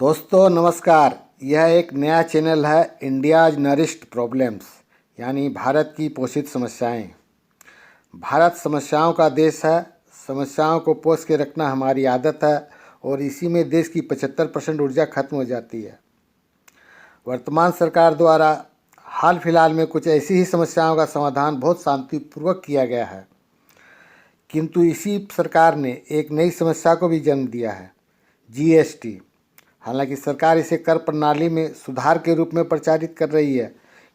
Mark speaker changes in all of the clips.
Speaker 1: दोस्तों नमस्कार। यह एक नया चैनल है इंडियाज नरिश्ड प्रॉब्लम्स, यानी भारत की पोषित समस्याएं। भारत समस्याओं का देश है। समस्याओं को पोष के रखना हमारी आदत है और इसी में देश की 75% ऊर्जा खत्म हो जाती है। वर्तमान सरकार द्वारा हाल फिलहाल में कुछ ऐसी ही समस्याओं का समाधान बहुत शांतिपूर्वक किया गया है, किंतु इसी सरकार ने एक नई समस्या को भी जन्म दिया है, जीएसटी। हालांकि सरकार इसे कर प्रणाली में सुधार के रूप में प्रचारित कर रही है,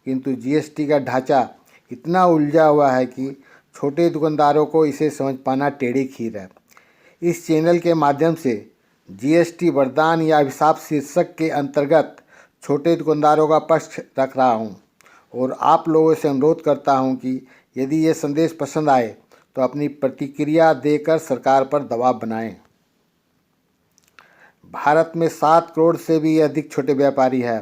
Speaker 1: किंतु जीएसटी का ढांचा इतना उलझा हुआ है कि छोटे दुकानदारों को इसे समझ पाना टेढ़ी खीर है। इस चैनल के माध्यम से जीएसटी वरदान या अभिशाप शीर्षक के अंतर्गत छोटे दुकानदारों का पक्ष रख रहा हूं और आप लोगों से अनुरोध करता हूं कि यदि ये संदेश पसंद आए तो अपनी प्रतिक्रिया देकर सरकार पर दबाव बनाएं। भारत में 7 करोड़ से भी अधिक छोटे व्यापारी हैं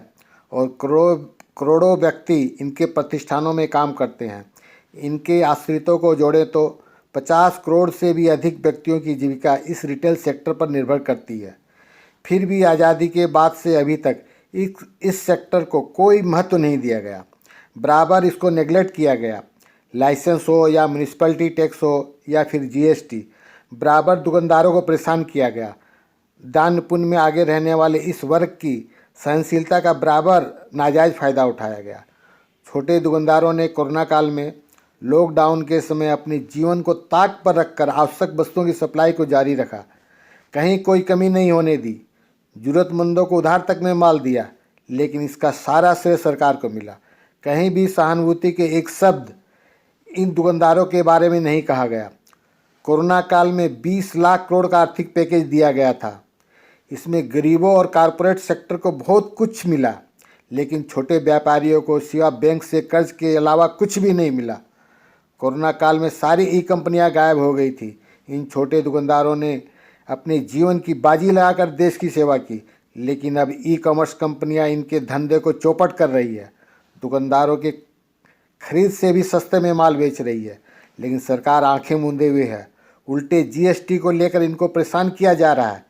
Speaker 1: और करोड़ों व्यक्ति इनके प्रतिष्ठानों में काम करते हैं। इनके आश्रितों को जोड़ें तो 50 करोड़ से भी अधिक व्यक्तियों की जीविका इस रिटेल सेक्टर पर निर्भर करती है। फिर भी आज़ादी के बाद से अभी तक इस सेक्टर को कोई महत्व नहीं दिया गया, बराबर इसको नेगलेक्ट किया गया। लाइसेंस हो या म्यूनिसिपैलिटी टैक्स हो या फिर जीएसटी, बराबर दुकानदारों को परेशान किया गया। दान पुण्य में आगे रहने वाले इस वर्ग की सहनशीलता का बराबर नाजायज़ फ़ायदा उठाया गया। छोटे दुकानदारों ने कोरोना काल में लॉकडाउन के समय अपने जीवन को ताक पर रखकर आवश्यक वस्तुओं की सप्लाई को जारी रखा। कहीं कोई कमी नहीं होने दी। ज़रूरतमंदों को उधार तक में माल दिया, लेकिन इसका सारा श्रेय सरकार को मिला। कहीं भी सहानुभूति के एक शब्द इन दुकानदारों के बारे में नहीं कहा गया। कोरोना काल में 20 लाख करोड़ का आर्थिक पैकेज दिया गया था। इसमें गरीबों और कॉरपोरेट सेक्टर को बहुत कुछ मिला, लेकिन छोटे व्यापारियों को सिवा बैंक से कर्ज के अलावा कुछ भी नहीं मिला। कोरोना काल में सारी ई कंपनियां गायब हो गई थी। इन छोटे दुकानदारों ने अपने जीवन की बाजी लगाकर देश की सेवा की, लेकिन अब ई कॉमर्स कंपनियां इनके धंधे को चौपट कर रही है। दुकानदारों के खरीद से भी सस्ते में माल बेच रही है, लेकिन सरकार आंखें मूंदे हुए है। उल्टे जीएसटी को लेकर इनको परेशान किया जा रहा है।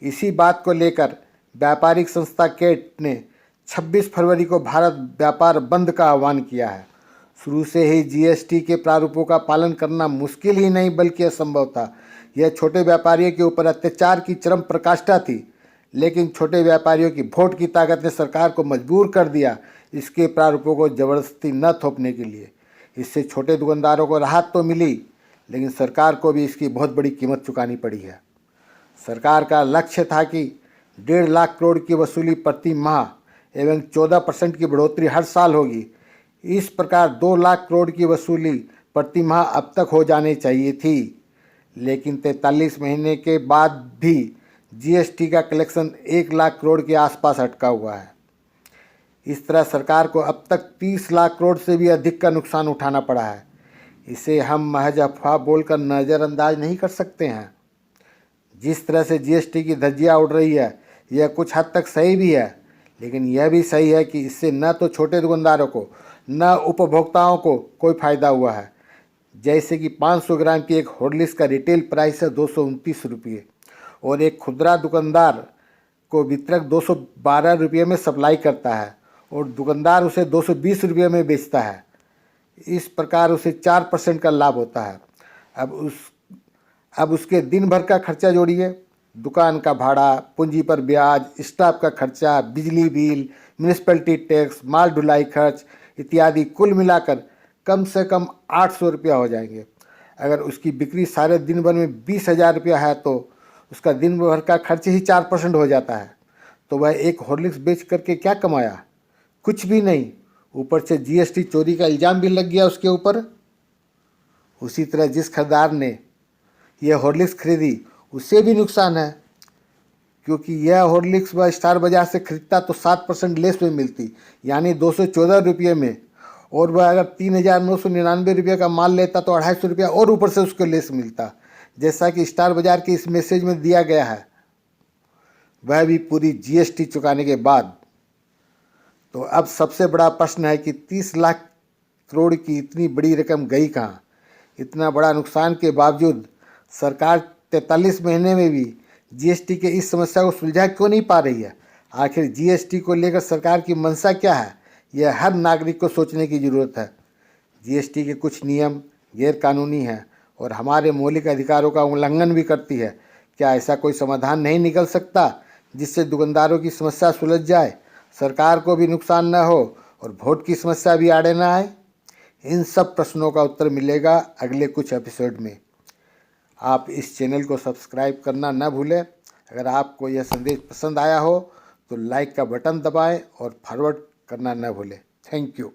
Speaker 1: इसी बात को लेकर व्यापारिक संस्था केट ने 26 फरवरी को भारत व्यापार बंद का आह्वान किया है। शुरू से ही जीएसटी के प्रारूपों का पालन करना मुश्किल ही नहीं बल्कि असंभव था। यह छोटे व्यापारियों के ऊपर अत्याचार की चरम प्रकाष्ठा थी, लेकिन छोटे व्यापारियों की वोट की ताकत ने सरकार को मजबूर कर दिया इसके प्रारूपों को जबरदस्ती न थोपने के लिए। इससे छोटे दुकानदारों को राहत तो मिली, लेकिन सरकार को भी इसकी बहुत बड़ी कीमत चुकानी पड़ी है। सरकार का लक्ष्य था कि 1.5 लाख करोड़ की वसूली प्रति माह एवं 14% की बढ़ोतरी हर साल होगी। इस प्रकार 2 लाख करोड़ की वसूली प्रति माह अब तक हो जानी चाहिए थी, लेकिन 43 महीने के बाद भी जीएसटी का कलेक्शन 1 लाख करोड़ के आसपास अटका हुआ है। इस तरह सरकार को अब तक 30 लाख करोड़ से भी अधिक का नुकसान उठाना पड़ा है। इसे हम महज अफवाह बोलकर नज़रअंदाज नहीं कर सकते हैं। जिस तरह से जीएसटी की धज्जियां उड़ रही है, यह कुछ हद तक सही भी है, लेकिन यह भी सही है कि इससे न तो छोटे दुकानदारों को न उपभोक्ताओं को कोई फ़ायदा हुआ है। जैसे कि 500 ग्राम की एक हॉर्लिक्स का रिटेल प्राइस है 229 रुपये और एक खुदरा दुकानदार को वितरक 212 रुपये में सप्लाई करता है और दुकानदार उसे 220 रुपये में बेचता है। इस प्रकार उसे 4% का लाभ होता है। अब उसके दिन भर का खर्चा जोड़िए। दुकान का भाड़ा, पूंजी पर ब्याज, स्टाफ का खर्चा, बिजली बिल, म्यूनिसिपैलिटी टैक्स, माल ढुलाई खर्च इत्यादि कुल मिलाकर कम से कम 800 रुपया हो जाएंगे। अगर उसकी बिक्री सारे दिन भर में 20,000 रुपया है तो उसका दिन भर का खर्च ही 4% हो जाता है। तो वह एक हॉर्लिक्स बेच करके क्या कमाया? कुछ भी नहीं। ऊपर से जीएसटी चोरी का इल्ज़ाम भी लग गया उसके ऊपर। उसी तरह जिस खरीदार ने यह हॉर्लिक्स खरीदी उससे भी नुकसान है, क्योंकि यह हॉर्लिक्स वह स्टार बाज़ार से खरीदता तो 7% लेस में मिलती, यानी 214 रुपये में, और वह अगर 3,999 रुपये का माल लेता तो 250 रुपया और ऊपर से उसको लेस मिलता, जैसा कि स्टार बाज़ार के इस मैसेज में दिया गया है, वह भी पूरी जीएसटी चुकाने के बाद। तो अब सबसे बड़ा प्रश्न है कि 30 लाख करोड़ की इतनी बड़ी रकम गई कहाँ? इतना बड़ा नुकसान के बावजूद सरकार 43 महीने में भी जीएसटी के इस समस्या को सुलझा क्यों नहीं पा रही है? आखिर जीएसटी को लेकर सरकार की मंशा क्या है? यह हर नागरिक को सोचने की ज़रूरत है। जीएसटी के कुछ नियम गैरकानूनी हैं और हमारे मौलिक अधिकारों का उल्लंघन भी करती है। क्या ऐसा कोई समाधान नहीं निकल सकता जिससे दुकानदारों की समस्या सुलझ जाए, सरकार को भी नुकसान न हो और वोट की समस्या भी आड़े न आए? इन सब प्रश्नों का उत्तर मिलेगा अगले कुछ एपिसोड में। आप इस चैनल को सब्सक्राइब करना न भूलें। अगर आपको यह संदेश पसंद आया हो तो लाइक का बटन दबाएं और फॉरवर्ड करना न भूलें। Thank you.